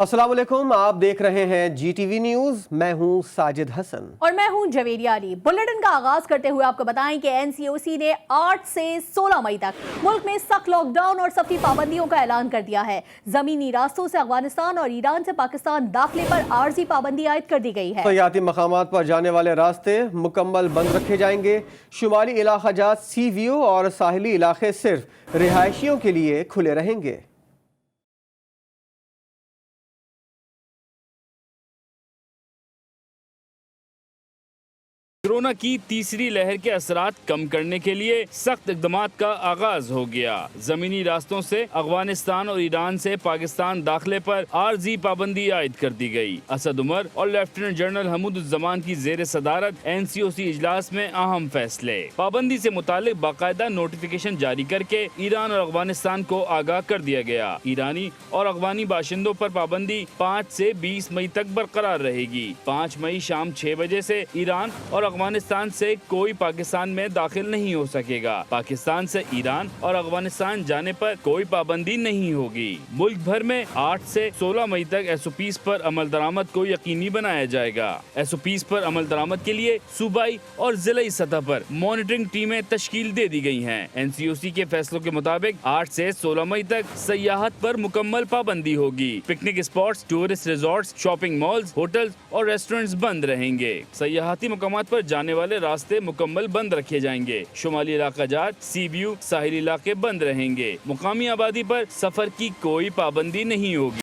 अस्सलाम वालेकुम, आप देख रहे हैं GTV न्यूज। मैं हूं साजिद हसन और मैं हूं जवेरिया अली। बुलेटिन का आगाज करते हुए आपको बताएं कि NCOC ने 8 से 16 मई तक मुल्क में सख्त लॉकडाउन और सख्ती पाबंदियों का ऐलान कर दिया है। जमीनी रास्तों से अफगानिस्तान और ईरान से पाकिस्तान दाखिले पर आर्जी पाबंदी आयद कर दी गई है। सयाती मकामात पर जाने वाले रास्ते मुकम्मल बंद रखे जाएंगे। शुमाली इलाका जात सी व्यू और साहिली इलाके सिर्फ रिहायशियों के लिए खुले रहेंगे। कोरोना की तीसरी लहर के असरात कम करने के लिए सख्त इकदाम का आगाज हो गया। जमीनी रास्तों से अफगानिस्तान और ईरान से पाकिस्तान दाखिले पर आर्जी पाबंदी आयद कर दी गई। असद उमर और लेफ्टिनेंट जनरल हमूदुज्जमान की जेर सदारत NCOC इजलास में अहम फैसले। पाबंदी से मुतालिक बाकायदा नोटिफिकेशन जारी करके ईरान और अफगानिस्तान को आगाह कर दिया गया। ईरानी और अफगानी बाशिंदों पर पाबंदी 5 से 20 मई तक बरकरार रहेगी। 5 मई शाम 6 बजे से ईरान और अफगानिस्तान से कोई पाकिस्तान में दाखिल नहीं हो सकेगा। पाकिस्तान से ईरान और अफगानिस्तान जाने पर कोई पाबंदी नहीं होगी। मुल्क भर में 8 से 16 मई तक SOPs पर अमल दरामद को यकीनी बनाया जाएगा। SOPs पर अमल दरामद के लिए सूबाई और जिलाई सतह पर मॉनिटरिंग टीमें तश्कील दे दी गई हैं। NCOC के फैसलों के मुताबिक 8 से 16 मई तक सयाहत पर मुकम्मल पाबंदी होगी। Picnic spots, tourist resorts, shopping malls, hotels और रेस्टोरेंट्स बंद रहेंगे। सयाहती मकामात पर जाने वाले रास्ते मुकम्मल बंद रखे जाएंगे। शुमाली इलाका जात, सी व्यू, साहिली इलाके बंद रहेंगे। मुकामी आबादी पर सफर की कोई पाबंदी नहीं होगी।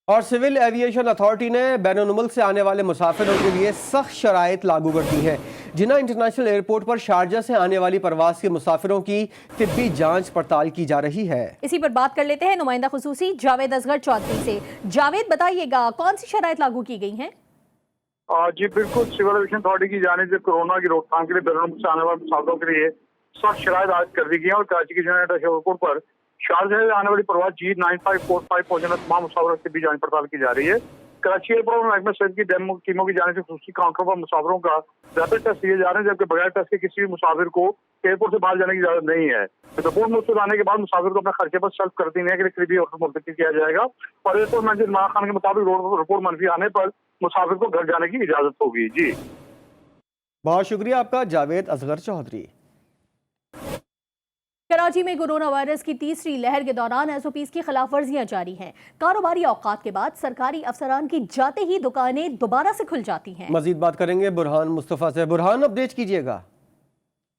और सिविल एविएशन अथॉरिटी ने बैनुल से आने वाले मुसाफिरों के लिए सख्त शराइत लागू कर दी है। जिन्ना इंटरनेशनल एयरपोर्ट पर शारजा से आने वाली परवाज के मुसाफिरों की तिब्बी जांच पड़ताल की जा रही है। इसी पर बात कर लेते हैं नुमाइंदा खुसूसी जावेद असगर चौधरी से। जावेद, बताइएगा कौन सी शराइत लागू की गई हैं? जी बिल्कुल, सिविल एविएशन अथॉरिटी की जानिब से कोरोना की रोकथाम के लिए बैनुल से आने वाले मुसाफिरों के लिए सख्त शराइत आयद कर दी गई है और कराची के इंटरनेशनल एयरपोर्ट पर शारजा से आने वाली परवाज G9545 पहुंचने तमाम मुसाफिरों की भी जांच पड़ताल की जा रही है। कराची एयरपोर्ट में महकमा सेहत की टीमों की जाने से खुसूसी काउंटर पर मुसाफिरों का रैपिड टेस्ट किए जा रहे हैं, जबकि बगैर टेस्ट के किसी भी मुसाफिर को एयरपोर्ट से बाहर जाने की इजाजत नहीं है। रिपोर्ट मुस्तैद आने के बाद मुसाफिर को अपने खर्चे पर सेल्फ क्वारंटीन के लिए करीबी होटल मुंतकिल किया जाएगा और एयरपोर्ट मैनेजर इमरान खान के मुताबिक रिपोर्ट मनफी आने पर मुसाफिर को घर जाने की इजाजत होगी। जी बहुत शुक्रिया आपका जावेद असगर चौधरी। कराची में कोरोना वायरस की तीसरी लहर के दौरान SOPs की खिलाफ वर्जियां जारी हैं। कारोबारी औकात के बाद सरकारी अफसरान की जाते ही दुकानें दोबारा से खुल जाती हैं। मजीद बात करेंगे बुरहान मुस्तफ़ा से। बुरहान, अपडेट कीजिएगा।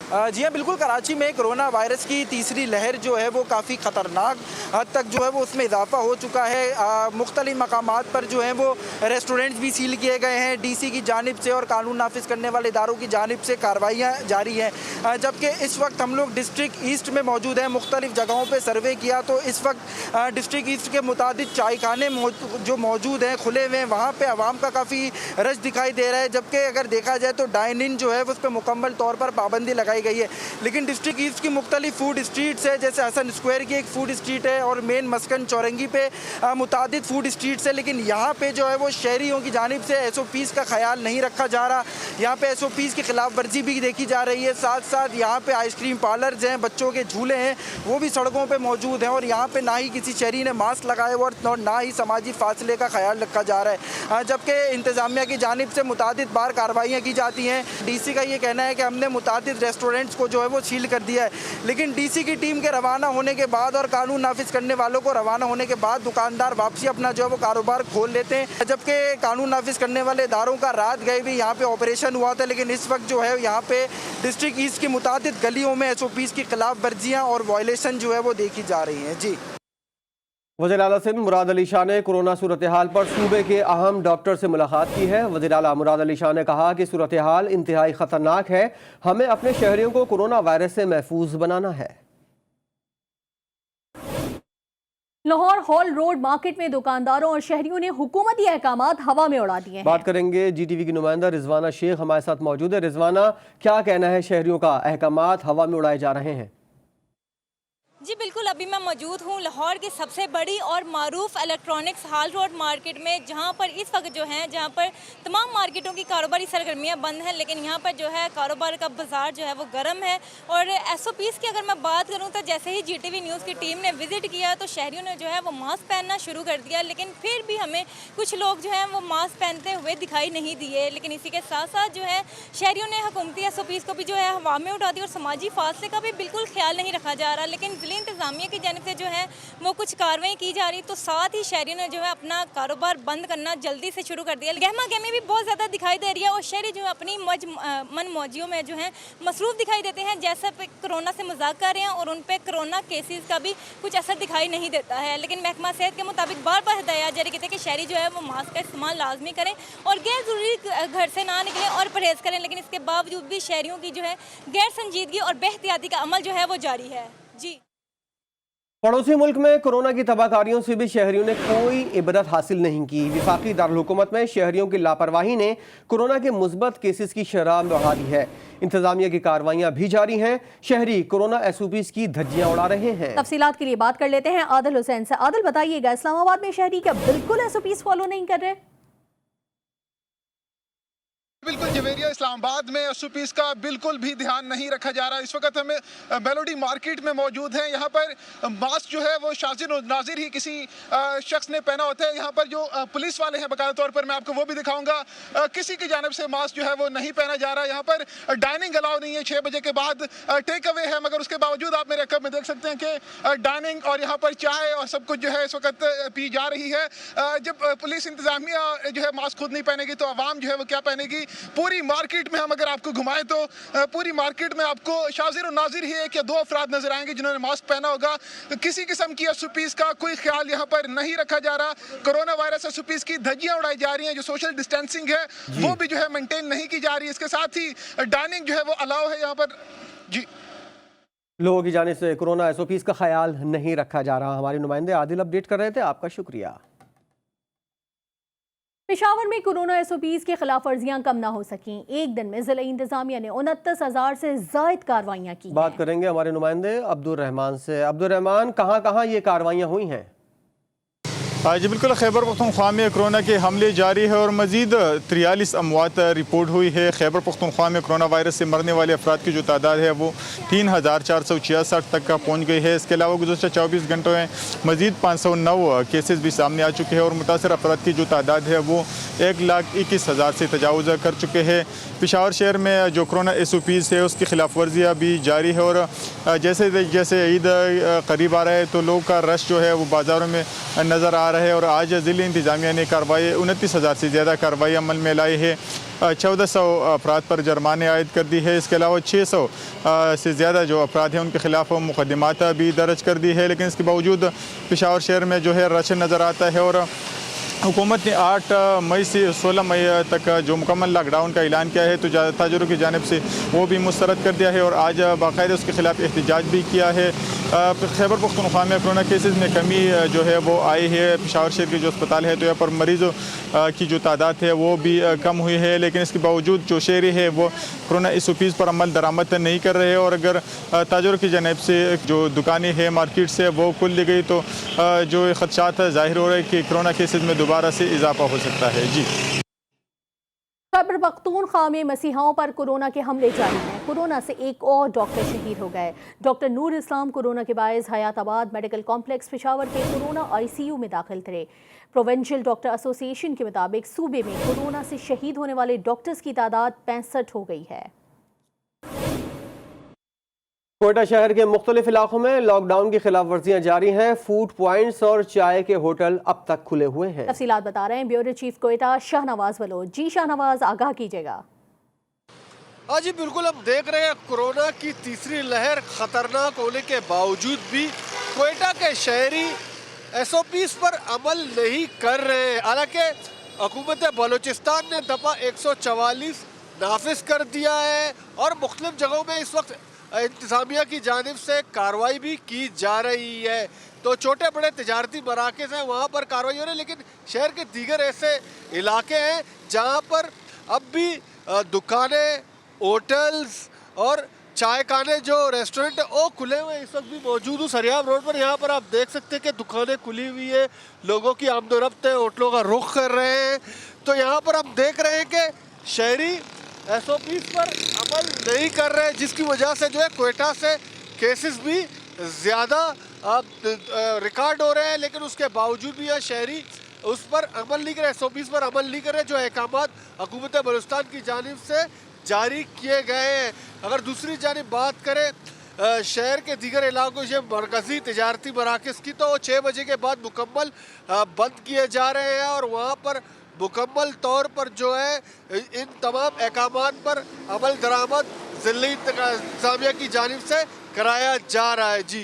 जी हाँ, बिल्कुल। कराची में कोरोना वायरस की तीसरी लहर जो है वो काफ़ी ख़तरनाक हद तक जो है वो उसमें इजाफा हो चुका है। मुख्तलिफ मकामात पर जो है वो रेस्टोरेंट्स भी सील किए गए हैं। DC की जानिब से और कानून नाफिज करने वाले इदारों की जानिब से कार्रवाइयाँ जारी हैं। जबकि इस वक्त हम लोग डिस्ट्रिक्ट ईस्ट में मौजूद हैं। मुख्तलिफ जगहों पर सर्वे किया तो इस वक्त डिस्ट्रिक्ट ईस्ट के मुताबिक चाय खाने जो मौजूद हैं खुले हुए हैं, वहाँ पर आवाम का काफ़ी रश दिखाई दे रहा है। जबकि अगर देखा जाए तो डाइन इन जो है उस पर मुकम्मल तौर पर पाबंदी लगाई गई है। लेकिन डिस्ट्रिक्ट ईस्ट की मुख्तलिफ फूड स्ट्रीट्स है, जैसे हसन स्क्वायर की एक फूड स्ट्रीट है और मेन मस्कन चौरंगी पे मुतादिद फूड स्ट्रीट्स है। लेकिन यहाँ पे जो है वो शहरियों की जानिब से SOPs का ख्याल नहीं रखा जा रहा। यहाँ पे SOPs की खिलाफ वर्जी भी देखी जा रही है। साथ साथ यहाँ पे आइसक्रीम पार्लर्स हैं, बच्चों के झूले हैं, वो भी सड़कों पर मौजूद हैं और यहाँ पर ना ही किसी शहरी ने मास्क लगाए और ना ही समाजी फासले का ख्याल रखा जा रहा है। जबकि इंतज़ामिया की जानिब से मुतादिद बार कार्रवाइयाँ की जाती हैं। DC का ये कहना है कि हमने मुतादिद रेस्टोरेंट्स को जो है वो सील कर दिया है। लेकिन DC की टीम के रवाना होने के बाद और कानून नाफिज करने वालों को रवाना होने के बाद दुकानदार वापसी अपना जो है वो कारोबार खोल लेते हैं। जबकि कानून नाफिज करने वाले इदारों का रात गए भी यहाँ पे ऑपरेशन हुआ था। लेकिन इस वक्त जो है यहाँ पे डिस्ट्रिक्ट ईस्ट की मुतादिद गलियों में SOPs की खिलाफ वर्जियाँ और वायलेशन जो है वो देखी जा रही हैं। जी, वज़ीर आला सिंध मुराद अली शाह ने कोरोना सूरत हाल पर सूबे के अहम डॉक्टर से मुलाकात की है। वज़ीर आला मुराद अली शाह ने कहा कि सूरत हाल इंतहाई ख़तरनाक है, हमें अपने शहरियों को कोरोना वायरस से महफूज बनाना है। लाहौर हॉल रोड मार्केट में दुकानदारों और शहरियों ने हुकूमती अहकामात हवा में उड़ा दिए हैं। बात करेंगे GTV की नुमाइंदा रिजवाना शेख हमारे साथ मौजूद है। रिजवाना, क्या कहना है शहरियों का? अहकामात हवा में उड़ाए जा रहे हैं। जी बिल्कुल, अभी मैं मौजूद हूँ लाहौर की सबसे बड़ी और मारूफ इलेक्ट्रॉनिक्स हाल रोड मार्केट में, जहाँ पर इस वक्त जो है जहाँ पर तमाम मार्केटों की कारोबारी सरगर्मियाँ बंद हैं, लेकिन यहाँ पर जो है कारोबार का बाजार जो है वो गर्म है। और SOPs की अगर मैं बात करूँ तो जैसे ही GTV न्यूज़ की टीम ने विजिट किया तो शहरियों ने जो है वो मास्क पहनना शुरू कर दिया, लेकिन फिर भी हमें कुछ लोग जो हैं वो मास्क पहनते हुए दिखाई नहीं दिए। लेकिन इसी के साथ साथ जो है शहरियों ने हुकूमती SOPs को भी जो है हवा में उड़ा दी और समाजी फासले का भी बिल्कुल ख्याल नहीं रखा जा रहा। लेकिन ज़िला इंतज़ामिया की जानिब से जो है वो कुछ कार्रवाई की जा रही, तो साथ ही शहरियों ने जो है अपना कारोबार बंद करना जल्दी से शुरू कर दिया। गहमा गहमी भी बहुत ज़्यादा दिखाई दे रही है और शहरी जो है अपनी मन मौजियों में जो है मसरूफ़ दिखाई देते हैं, जैसे कोरोना से मजाक कर रहे हैं और उन पर कोरोना केसेस का भी कुछ असर दिखाई नहीं देता है। लेकिन महकमा सेहत के मुताबिक बार बार हिदायत जारी की थी कि शहरी जो है वो मास्क का इस्तेमाल लाजमी करें और गैर ज़रूरी घर से ना निकलें और परहेज़ करें, लेकिन इसके बावजूद भी शहरियों की जो है गैर संजीदगी और बेहतियाती का अमल जो है वो जारी है। जी। पड़ोसी मुल्क में कोरोना की तबाहकारियों से भी शहरियों ने कोई इबरत हासिल नहीं की। वफाकी दारुल-हुकूमत में शहरियों की लापरवाही ने कोरोना के मुस्बत केसेस की शरह बढ़ा दी है। इंतजामिया की कार्रवाइयां भी जारी हैं। शहरी कोरोना SOPs की धज्जियां उड़ा रहे हैं। तफसीलात के लिए बात कर लेते हैं आदिल हुसैन से। आदिल, बताइएगा, इस्लामाबाद में शहरी क्या बिल्कुल SOPs फॉलो नहीं कर रहे? बिल्कुल जवेरिया, इस्लामाबाद में SOPs का बिल्कुल भी ध्यान नहीं रखा जा रहा। इस वक्त हमें मेलोडी मार्केट में मौजूद हैं। यहाँ पर मास्क जो है वो शाजिर और नाजिर ही किसी शख्स ने पहना होता है। यहाँ पर जो पुलिस वाले हैं बाकायदा तौर पर, मैं आपको वो भी दिखाऊंगा, किसी की जानिब से मास्क जो है वो नहीं पहना जा रहा। यहाँ पर डाइनिंग अलाउ नहीं है, 6 बजे के बाद टेक अवे है, मगर उसके बावजूद आप मेरे कब में देख सकते हैं कि डाइनिंग और यहाँ पर चाय और सब कुछ जो है इस वक्त पी जा रही है। जब पुलिस इंतजामिया जो है मास्क खुद नहीं पहनेगी तो आवाम जो है वो क्या पहनेगी? पूरी मार्केट में हम अगर आपको घुमाएं तो पूरी मार्केट में आपको शाजिर और नाजिर ही 1 या 2 अफराद नजर आएंगे जिन्होंने मास्क पहना होगा। किसी किस्म की SOPs का कोई ख्याल यहाँ पर नहीं रखा जा रहा। कोरोना वायरस SOPs की धज्जियां उड़ाई जा रही हैं। जो सोशल डिस्टेंसिंग है वो भी जो है मेंटेन नहीं की जा रही है। इसके साथ ही डाइनिंग जो है वो अलाउ है यहाँ पर। जी, लोगों की जाने से कोरोना SOPs का ख्याल नहीं रखा जा रहा। हमारे नुमाइंदे आदिल अपडेट कर रहे थे, आपका शुक्रिया। पेशावर में कोरोना SOPs की खिलाफ वर्जियां कम ना हो सकी। एक दिन में जिला इंतजामिया ने 29,000 से जायद कार्रवाइयां की। बात करेंगे हमारे नुमाइंदे अब्दुल रहमान से। अब्दुल रहमान, कहां कहां ये कार्रवाइयां हुई हैं? जी बिल्कुल, खैबर पख्तूनख्वा में कोरोना के हमले जारी है और मजीद 43 अमवात रिपोर्ट हुई है। खैबर पख्तूनख्वा में कोरोना वायरस से मरने वाले अफराद की जो तादाद है वो 3,466 तक का पहुँच गई है। इसके अलावा गुज़श्ता 24 घंटों में मजीद 509 केसेस भी सामने आ चुके हैं और मुतासर अफराद की जो तादाद है वो 1,21,000 से तजावुज़ कर चुके हैं। पेशावर शहर में जो कोरोना SOPs है उसकी खिलाफ वर्जियाँ भी जारी है और जैसे जैसे ईद करीब आ रहा है तो लोग का रश जो है वो बाज़ारों में नज़र आ रहा है। और आज ज़िला इंतजामिया ने कार्रवाई 29,000 से ज़्यादा कार्रवाई अमल में लाई है। 1400 अफराद पर जुर्माने आयद कर दी है। इसके अलावा 600 से ज़्यादा जो अफराद हैं उनके खिलाफ मुकदमात भी दर्ज कर दी है। लेकिन इसके बावजूद पेशावर शहर में जो है रश नज़र आता है और हुकूमत ने 8 मई से 16 मई तक जो मुकम्मल लॉकडाउन का ऐलान किया है तो ताजरों की जानिब से वो भी मुस्तरद कर दिया है और आज बाकायदा उसके खिलाफ एहतजाज भी किया है। खैबर पख्तूनख्वा में कोरोना केसेस में कमी जो है वो आई है। पेशावर शहर के जो अस्पताल है तो यहाँ पर मरीज़ों की जो तादाद है वो भी कम हुई है, लेकिन इसके बावजूद जो शहरी है वो कोरोना SOPs पर अमल दरामद नहीं कर रहे और अगर ताजरों की जानिब से जो दुकानें हैं मार्केट से वो खुल दी गई तो जो खदशात ज़ाहिर हो रहे हैं कि कोरोना केसेस में दोबारा से इजाफा हो सकता है। जी, खैबर पख्तूनख्वा में मसीहाओं पर कोरोना के हमले जारी हैं। कोरोना से एक और डॉक्टर शहीद हो गए। डॉक्टर नूर इस्लाम कोरोना के बायस हयाताबाद मेडिकल कॉम्प्लेक्स पेशावर के कोरोना ICU में दाखिल थे। प्रोविंशियल डॉक्टर एसोसिएशन के मुताबिक सूबे में कोरोना से शहीद होने वाले डॉक्टर्स की तादाद 65 हो गई है। कोयटा शहर के मुख्तलिफ इलाकों में लॉकडाउन की खिलाफ वर्जियां जारी हैं। फूड पॉइंट्स और चाय के होटल अब तक खुले हुए हैं। तफसीलात बता रहे हैं ब्यूरो चीफ कोयटा शाहनवाज बलोच। जी शाहनवाज, आगाह कीजिएगा। हाँ जी बिल्कुल, हम देख रहे हैं कोरोना की तीसरी लहर खतरनाक होने के बावजूद भी कोयटा के शहरी SOPs पर अमल नहीं कर रहे। हालांकि हुकूमत बलोचिस्तान ने दफा 144 नाफिज कर दिया है और मुख्तलिफ जगहों में इस वक्त इंतजामिया की जानिब से कार्रवाई भी की जा रही है। तो छोटे बड़े तजारती मराकज़ हैं वहाँ पर कार्रवाई हो रही है, लेकिन शहर के दीगर ऐसे इलाके हैं जहाँ पर अब भी दुकानें, होटल्स और चाय खाने जो रेस्टोरेंट है वो खुले हुए इस वक्त भी मौजूद हूँ सरियाम रोड पर। यहाँ पर आप देख सकते हैं कि दुकानें खुली हुई है, लोगों की आमदोरफ्त है, होटलों का रुख कर रहे हैं। तो यहाँ पर हम देख रहे हैं कि शहरी SOPs पर अमल नहीं कर रहे हैं, जिसकी वजह से जो है क्वेटा से केसेस भी ज़्यादा रिकॉर्ड हो रहे हैं, लेकिन उसके बावजूद भी यह शहरी उस पर अमल नहीं करे, SOPs पर अमल नहीं करे जो अहकामात हुकूमत बलूचिस्तान की जानिब से जारी किए गए हैं। अगर दूसरी जानिब बात करें शहर के दीगर इलाकों से मरकज़ी तिजारती मराकज़ की, तो 6 बजे के बाद मुकम्मल बंद किए जा रहे हैं और वहाँ पर मुकम्मल तौर पर जो है इन तमाम अहकामात पर अमल दरामद ज़िली इंतज़ामिया की जानिब से कराया जा रहा है। जी।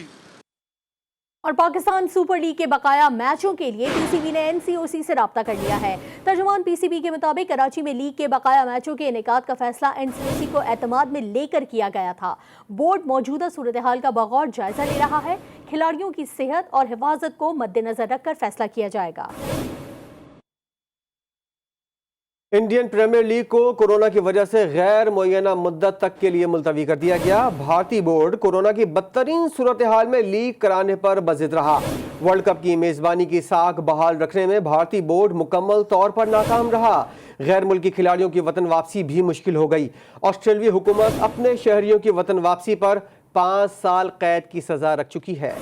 और पाकिस्तान सुपर लीग के बकाया मैचों के लिए PCB ने NCOC से राब्ता कर लिया है। तर्जुमान PCB के मुताबिक कराची में लीग के बकाया मैचों के इनेकाद का फैसला NCOC को एतमाद में लेकर किया गया था। बोर्ड मौजूदा सूरत हाल का बगौर जायजा ले रहा है। खिलाड़ियों की सेहत और हिफाजत को मद्देनजर रखकर फैसला किया जाएगा। इंडियन प्रीमियर लीग को कोरोना की वजह से गैर मुअय्यना मुद्दत तक के लिए मुलतवी कर दिया गया। भारतीय बोर्ड कोरोना की बदतरीन सूरत हाल में लीग कराने पर बजिद रहा। वर्ल्ड कप की मेजबानी की साख बहाल रखने में भारतीय बोर्ड मुकम्मल तौर पर नाकाम रहा। गैर मुल्की खिलाड़ियों की वतन वापसी भी मुश्किल हो गई। ऑस्ट्रेलियाई हुकूमत अपने शहरियों की वतन वापसी पर 5 साल कैद की सजा रख चुकी है।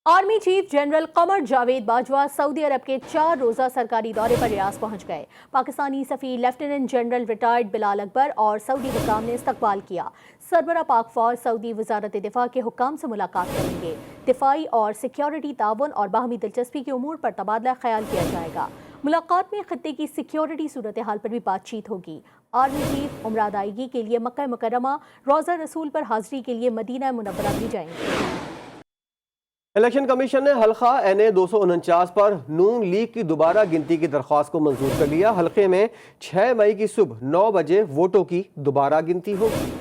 Army chief general Qamar Javed Bajwa सऊदी अरब के 4 रोज़ा सरकारी दौरे पर रियाज पहुंच गए। पाकिस्तानी सफ़ीर lieutenant general retired Bilal Akbar और सऊदी हुक्काम ने इस्तकबाल किया। सरबरा पाक फौज सऊदी वजारत दिफा के हुक्काम से मुलाकात करेंगे। दिफाई और सिक्योरिटी ताउन और बाहमी दिलचस्पी के उमूर पर तबादला ख्याल किया जाएगा। मुलाकात में खत्ते की सिक्योरिटी सूरत हाल पर भी बातचीत होगी। आर्मी चीफ उम्रा अदायगी के लिए मक्का मुकर्रमा रोज़ा रसूल पर हाजिरी के लिए मदीना मुनव्वरा भी जाएंगे। इलेक्शन कमीशन ने हल्का NA 249 पर नून लीग की दोबारा गिनती की दरख्वास्त को मंजूर कर लिया। हल्के में 6 मई की सुबह 9 बजे वोटों की दोबारा गिनती होगी।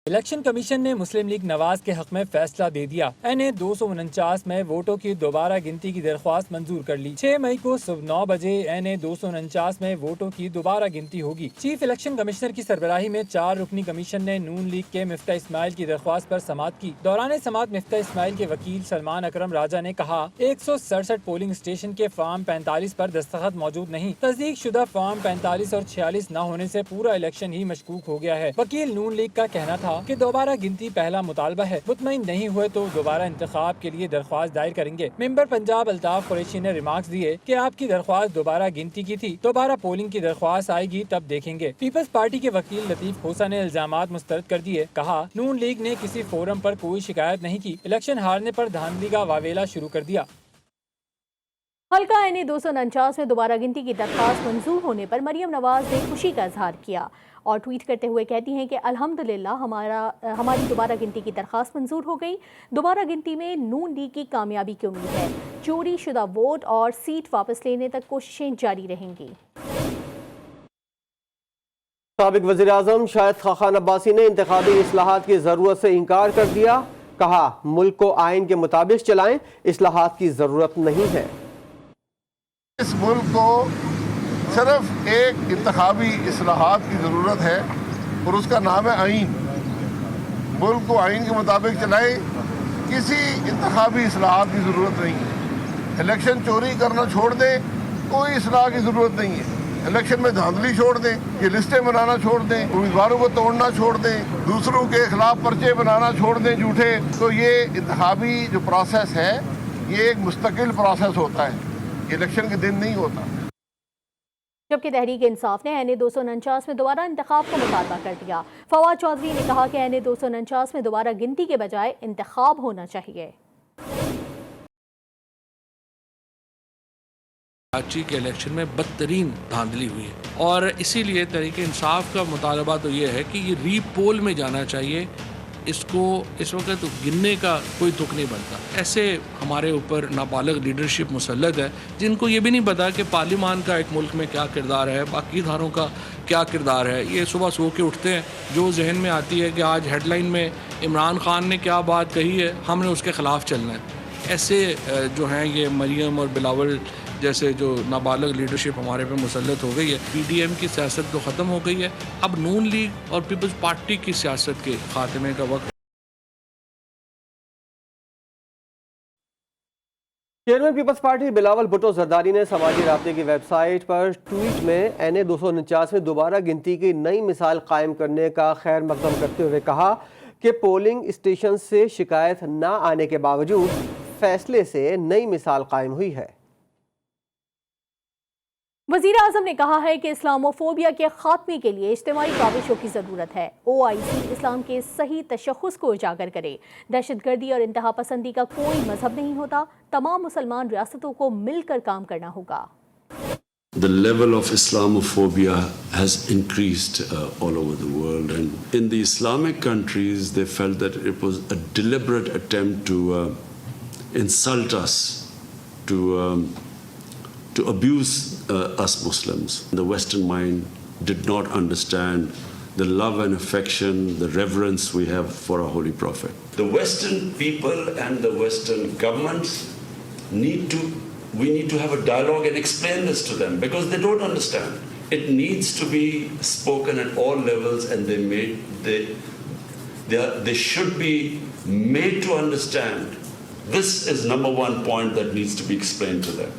इलेक्शन कमीशन ने मुस्लिम लीग नवाज के हक में फैसला दे दिया। NA 249 में वोटों की दोबारा गिनती की दरख्वास्त मंजूर कर ली। 6 मई को सुबह 9 बजे NA 249 में वोटों की दोबारा गिनती होगी। चीफ इलेक्शन कमिश्नर की सरबराही में 4 रुकनी कमीशन ने नून लीग के मिफ्ता इस्माइल की दरख्वास्त पर समाअत की। दौरान समाअत मिफ्ता इस्माइल के वकील सलमान अकरम राजा ने कहा 167 पोलिंग स्टेशन के फॉर्म 45 पर दस्तखत मौजूद नहीं। तस्दीक शुदा फॉर्म 45 और 46 न होने से पूरा इलेक्शन ही मशकूक हो गया है। वकील नून लीग का कहना था कि दोबारा गिनती पहला मुतालबा है। मुतमईन नहीं हुए तो दोबारा इंतखाब के लिए दरख्वास्त दायर करेंगे। मेंबर पंजाब अल्ताफ कुरैशी ने रिमार्क्स दिए कि आपकी दरख्वास्त दोबारा गिनती की थी, दोबारा पोलिंग की दरख्वास्त आएगी तब देखेंगे। पीपल्स पार्टी के वकील लतीफ खोसा ने इल्जामात मुस्तरद कर दिए। कहा नून लीग ने किसी फोरम पर कोई शिकायत नहीं की, इलेक्शन हारने पर धांधली का वावेला शुरू कर दिया। हल्का NA 249 में दोबारा गिनती की दरख्वास्त मंजूर होने पर मरियम नवाज ने खुशी का इजहार किया और ट्वीट करते हुए कहती हैं कि अल्हम्दुलिल्लाह हमारी दोबारा गिनती की दरख्वास्त मंजूर हो गई। दोबारा गिनती में नून लीग की कामयाबी की उम्मीद है। चोरी शुदा वोट और सीट वापस लेने तक कोशिशें जारी रहेंगी। साबिक वज़ीर आज़म शाहिद खाखान अब्बासी ने इंतखाबी इस्लाहात की ज़रूरत से इनकार कर दिया। कहा मुल्क को आइन के मुताबिक चलाएं, इस्लाहात की ज़रूरत नहीं है। इस मुल्क को सिर्फ एक इंतखाबी इस्लाहात की ज़रूरत है और उसका नाम है आइन। मुल्क को आइन के मुताबिक चलाएं, किसी इंतखाबी इस्लाहात की ज़रूरत नहीं है। इलेक्शन चोरी करना छोड़ दें, कोई इस्लाह की ज़रूरत नहीं है। इलेक्शन में धांधली छोड़ दें, ये लिस्टें बनाना छोड़ दें, उम्मीदवारों को तोड़ना छोड़ दें, दूसरों के खिलाफ पर्चे बनाना छोड़ दें झूठे। तो ये इंतखाबी जो प्रोसेस है ये एक मुस्तकिल प्रोसेस होता है, इलेक्शन के दिन नहीं होता। जबकि तहरीक इंसाफ ने NA 249 में दोबारा इंतखाब को मुतालबा कर दिया। फवाद चौधरी ने कहा कि NA 249 में दोबारा गिनती के बजाय इंतखाब होना चाहिए। कराची के इलेक्शन में बदतरीन धांधली हुई है और इसीलिए तहरीक इंसाफ का मुतालबा तो ये है कि ये रीपोल में जाना चाहिए। इसको इस वक्त गिनने का कोई तुक नहीं बनता। ऐसे हमारे ऊपर नाबालिग लीडरशिप मुसल्लत है जिनको ये भी नहीं पता कि पार्लियामान का एक मुल्क में क्या किरदार है, बाकी इदारों का क्या किरदार है। ये सुबह सो के उठते हैं, जो जहन में आती है कि आज हेडलाइन में इमरान खान ने क्या बात कही है, हमने उसके ख़िलाफ़ चलना है। ऐसे जो हैं ये मरियम और बिलावल जैसे जो नाबालग लीडरशिप हमारे पे मुसल्लत हो गई है। पीडीएम की सियासत तो ख़त्म हो गई है, अब नून लीग और पीपल्स पार्टी की सियासत के खात्मे का वक्त। Chairman Peoples Party Bilawal Bhutto Zardari ने समाजी राब्ते की वेबसाइट पर ट्वीट में NA 249 में दोबारा गिनती की नई मिसाल कायम करने का खैर मकदम करते हुए कहा कि पोलिंग स्टेशन से शिकायत न आने के बावजूद फैसले से नई मिसाल कायम हुई है। वज़ीर आज़म ने कहा है कि इस्लामोफोबिया के खात्मे के लिए इज्तिमाई काविशों की ज़रूरत है। OIC इस्लाम के सही तशख़्ख़ुस को उजागर करे। दहशतगर्दी और इंतहा पसंदी का कोई मजहब नहीं होता, तमाम मुसलमान रियासतों को मिलकर काम करना होगा। The level of Islamophobia has increased all over the world, and in the Islamic countries they felt that it was a deliberate attempt to insult us, to abuse us Muslims. The Western mind did not understand the love and affection, the reverence we have for our Holy Prophet. The Western people and the Western governments we need to have a dialogue and explain this to them because they don't understand. It needs to be spoken at all levels, and they should be made to understand. This is number one point that needs to be explained to them.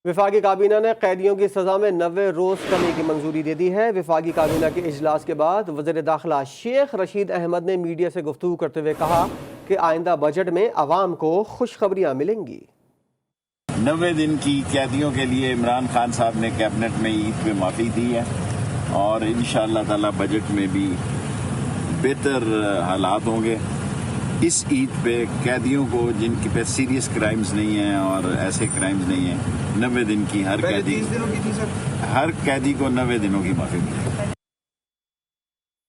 वफाकी काबीना ने कैदियों की सज़ा में 90 रोज़ कमी की मंजूरी दे दी है। वफाकी काबीना के इजलास के बाद वज़ीर दाखिला शेख रशीद अहमद ने मीडिया से गुफ्तगू करते हुए कहा कि आइंदा बजट में अवाम को खुशखबरियाँ मिलेंगी। 90 दिन की कैदियों के लिए इमरान खान साहब ने कैबिनेट में ईद पे माफ़ी दी है और इंशाअल्लाह ताला बजट में भी बेहतर हालात होंगे। इस ईद पे कैदियों को जिनके पे सीरियस क्राइम्स नहीं हैं और ऐसे क्राइम्स नहीं हैं, 90 दिन की हर कैदी को 90 दिनों की माफ़ी मिलेगी।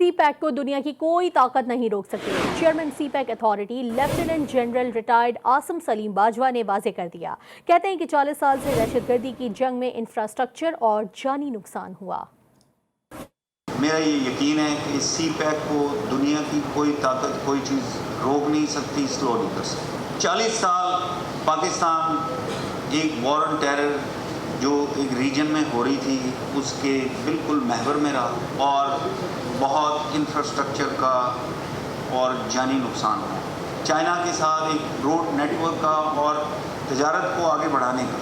CPAC को दुनिया की कोई ताकत नहीं रोक सकती। Chairman CPAC authority lieutenant general retired Asim Salim Bajwa ने वाजे कर दिया। कहते हैं कि 40 साल से दहशतगर्दी की जंग में इंफ्रास्ट्रक्चर और जानी नुकसान हुआ। मेरा ये यकीन है कि CPAC को दुनिया की कोई ताकत, कोई चीज़ रोक नहीं सकती, स्लो नहीं कर सकती। 40 साल पाकिस्तान एक वॉर ऑन टेरर जो एक रीजन में हो रही थी उसके बिल्कुल महवर में रहा और बहुत इंफ्रास्ट्रक्चर का और जानी नुकसान हुआ। चाइना के साथ एक रोड नेटवर्क का और तजारत को आगे बढ़ाने का,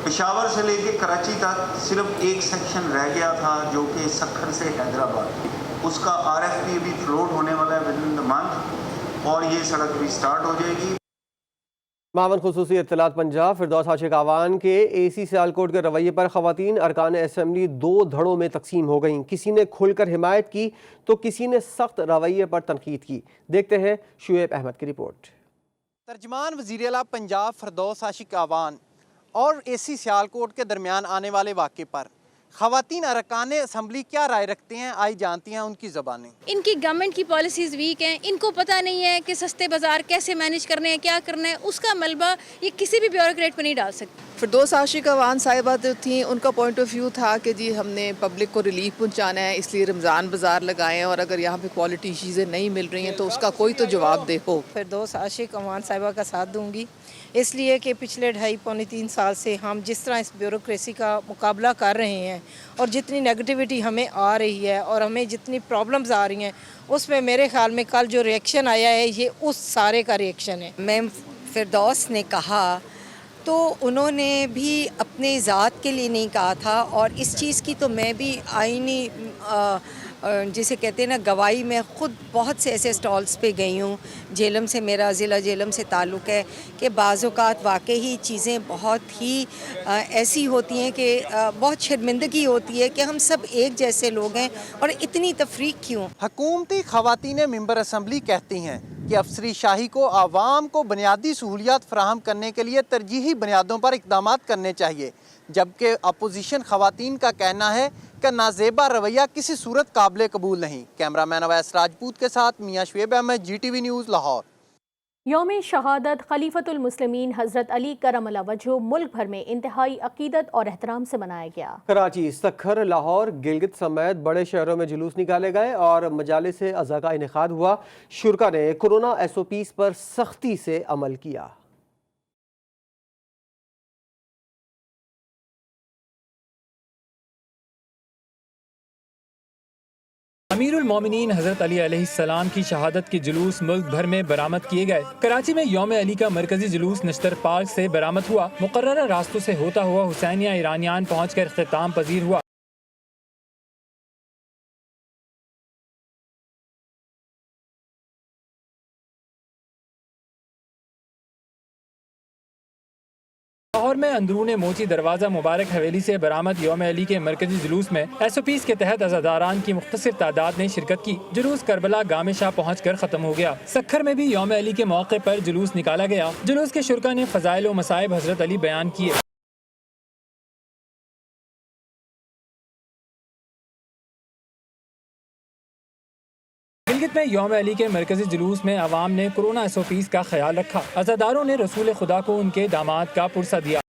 पेशावर से लेके कराची तक सिर्फ एक सेक्शन रह गया था जो कि सक्खर से हैदराबाद, उसका RFP भी फ्लोट होने वाला है विद इन द मंथ और ये सड़क भी स्टार्ट हो जाएगी। मावन खुसूसी इत्तलात पंजाब फिरदौस आशिक आवान के AC सियालकोट के रवैये पर ख़वातीन अरकान असम्बली 2 धड़ों में तकसीम हो गईं। किसी ने खुलकर हिमायत की तो किसी ने सख्त रवैये पर तनकीद की। देखते हैं शुएब अहमद की रिपोर्ट। तर्जमान वज़ीर आला पंजाब फिरदौस आशिक आवान और AC सियालकोट के दरमियान आने वाले वाक़े पर ख़वातीन अरकान असम्बली क्या राय रखते हैं, आई जानती हैं उनकी ज़बानें। इनकी गवर्नमेंट की पॉलिसीज़ वीक हैं, इनको पता नहीं है कि सस्ते बाज़ार कैसे मैनेज करने हैं, क्या करना है, उसका मलबा ये किसी भी ब्यूरोक्रेट पर नहीं डाल सकते। फिरदौस आशिक आवान साहिबा जो थी उनका पॉइंट ऑफ व्यू था कि जी हमने पब्लिक को रिलीफ पहुंचाना है, इसलिए रमज़ान बाज़ार लगाएं और अगर यहाँ पे क्वालिटी चीज़ें नहीं मिल रही हैं तो उसका कोई तो जवाब दे हो। फिरदौस आशिक आवान साहिबा का साथ दूंगी इसलिए कि पिछले 2.5-3 साल से हम जिस तरह इस ब्यूरोक्रेसी का मुकाबला कर रहे हैं और जितनी नेगेटिविटी हमें आ रही है और हमें जितनी प्रॉब्लम्स आ रही हैं उसमें मेरे ख्याल में कल जो रिएक्शन आया है ये उस सारे का रिएक्शन है। मैम फिरदौस ने कहा तो उन्होंने भी अपने ज़ात के लिए नहीं कहा था और इस चीज़ की तो मैं भी आईनी जिसे कहते हैं ना गवाही, मैं ख़ुद बहुत से ऐसे स्टॉल्स पे गई हूँ। झेलम से मेरा ज़िला झेलम से ताल्लुक़ है कि बाज़ औक़ात वाकई ही चीज़ें बहुत ही ऐसी होती हैं कि बहुत शर्मिंदगी होती है कि हम सब एक जैसे लोग हैं और इतनी तफरीक क्यों। हुकूमती ख़वातीन मेंबर असम्बली कहती हैं कि अफसरी शाही को आवाम को बुनियादी सहूलियात फराहम करने के लिए तरजीही बुनियादों पर इक़दाम करने चाहिए, जबकि अपोजिशन ख़वातीन का कहना है कि नाजेबा रवैया किसी सूरत काबिल कबूल नहीं। कैमरामैन अवैस राजपूत के साथ मियां शुएब अहमद, GTV न्यूज़, लाहौर। यौम शहादत खलीफतुल मुस्लिमीन हज़रत अली करमल्ला वजह मुल्क भर में इंतहाई अकीदत और एहतराम से मनाया गया। कराची, सक्खर, लाहौर, गिलगित समेत बड़े शहरों में जुलूस निकाले गए और मजालिस अज़ा का इनेकाद हुआ। शुरका ने कोरोना SOPs पर सख्ती से अमल किया। अमीरुल मोमिनीन हजरत अली अलैहिस्सलाम की शहादत के जुलूस मुल्क भर में बरामद किए गए। कराची में यौम अली का मरकजी जुलूस नश्तर पार्क से बरामद हुआ। मुकर्ररा रास्तों से होता हुआ हुसैनिया ईरानियान पहुँचकर इख्तिताम पजीर हुआ। लाहौर में अंदरूने मोची दरवाजा मुबारक हवेली से बरामद यौम अली के मरकजी जुलूस में SOPs के तहत अज़ादारान की मुख्तसर तादाद ने शिरकत की। जुलूस करबला गामे शाह पहुँच कर खत्म हो गया। सखर में भी यौम अली के मौके पर जुलूस निकाला गया। जुलूस के शुरका ने फ़ज़ाइल व मसाइब हज़रत अली बयान किए। गिलगित में यौम अली के मरकजी जुलूस में अवाम ने कोरोना SOPs का ख्याल रखा। अज़ादारों ने रसूल खुदा को उनके दामाद का पुरसा दिया।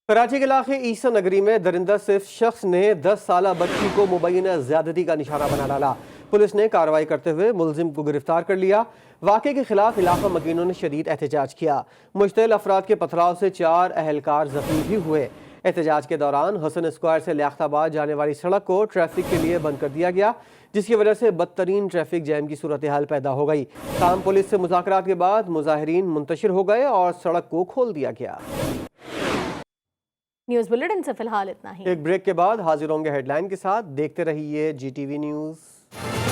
कराची के इलाके ईसा नगरी में दरिंदा सिर्फ शख्स ने 10 साला बच्ची को मुबैना ज्यादती का निशाना बना डाला। पुलिस ने कार्रवाई करते हुए मुलजिम को गिरफ्तार कर लिया। वाक़े के खिलाफ इलाका मकीनों ने शदीद एहतजाज किया। मुश्तइल अफराद के पथराव से 4 अहलकार जख्मी भी हुए। एहतजाज के दौरान हसन स्क्वायर से लियाकताबाद जाने वाली सड़क को ट्रैफिक के लिए बंद कर दिया गया, जिसकी वजह से बदतरीन ट्रैफिक जैम की सूरत हाल पैदा हो गई। ताहम पुलिस से मुज़ाकरात के बाद मुजाहिरीन मुंतशिर हो गए और सड़क को खोल दिया गया। न्यूज़ बुलेटिन से फिलहाल इतना ही। एक ब्रेक के बाद हाजिर होंगे हेडलाइन के साथ। देखते रहिए GTV न्यूज़।